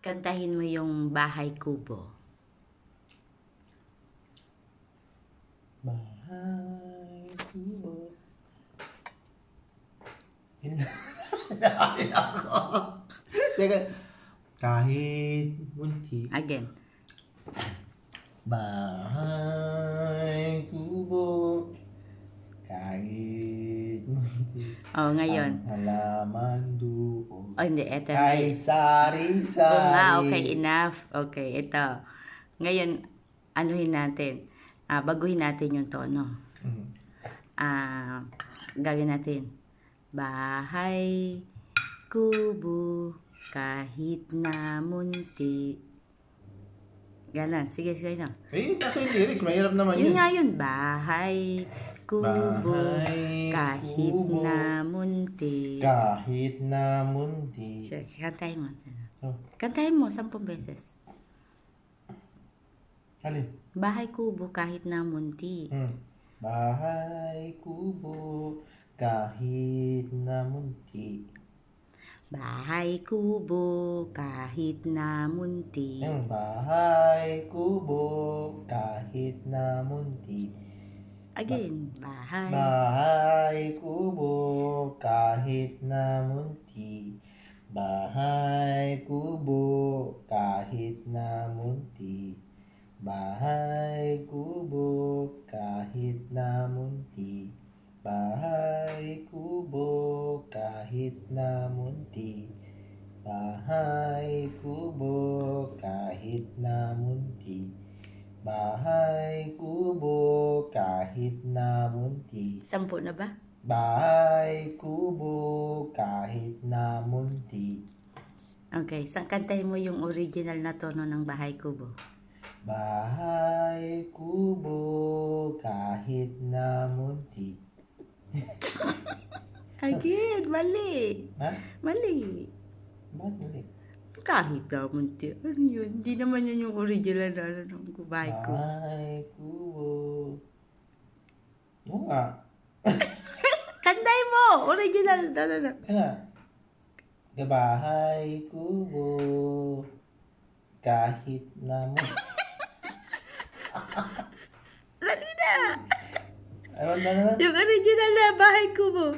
Kantahin mo yung Bahay Kubo. Bahay Kubo. Nakakit ako. Teka. Kahit munti. Again. Bahay Kubo. Kahit munti. Oh, ngayon. Ang halaman doon. Oh, hindi. Ito. Ay, sari-sari. Okay, enough. Okay, ito. Ngayon, anuhin natin. Baguhin natin yung tono. Gawin natin. Bahay kubo kahit na munti. Ganon. Sige, sige na. Eh, kaso yung lyrics, mahirap naman yun. Yun nga yun. Bahay kubo kahit kubo, na munti. Kahit na munti. Sige, kantahin mo. Oh. Kantahin mo 10 beses. Alin? Bahay kubo kahit na munti. Bahay kubo kahit na munti. Bahay kubo kahit na munti. Bahay kubo kahit na munti. Again, bahay. Bahay kubo kahit na munti. Bahay kubo kahit na munti. Bahay kubo kahit na munti. Bahay kubo kahit na munti. Bahay kubo kahit na munti. Bahay kubo kahit na munti. 10 na ba? Bahay kubo kahit na munti. Okay, kantahin mo yung original na tono ng bahay kubo. Bahay kubo kahit na munti. Again, mali. Ha? Mali. Bakit mali? Kahit na munti. Ano yun? Hindi naman yun yung original na ng bahay kubo. Bahay kubo. Oo nga. Kantahin mo! Original. Nga. Bahay kubo kahit na munti. Dali na! Ano na? Yung original na bahay kubo.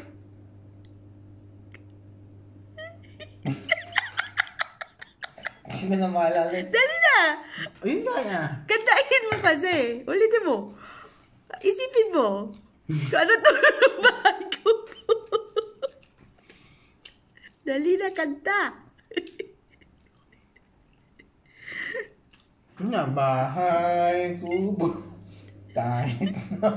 Hindi mo na maalala. Dali na! Ayun nga nga. Kantahin mo kasi. Ulitin mo. Isipin mo. Kung ano tono ng bahay kubo. Dali na, kanta. Yun nga, bahay kubo kahit na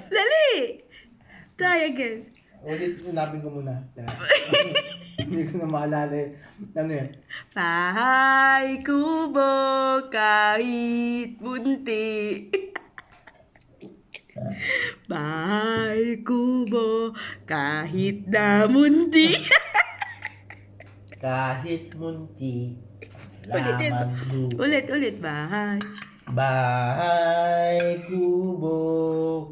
Dali! Try again. ulit, sinabing ko muna. Hindi ko na maalala eh. Ano yun? Bahay kubo kahit munti. Bahay kubo kahit na munti. Kahit munti. Ulitin. Laman lupa. Ulit. Bahay. Bahay kubo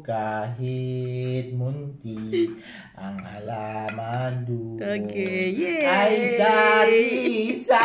kahit munti. Ang halaman doon Okay, yay! ay sari-sari.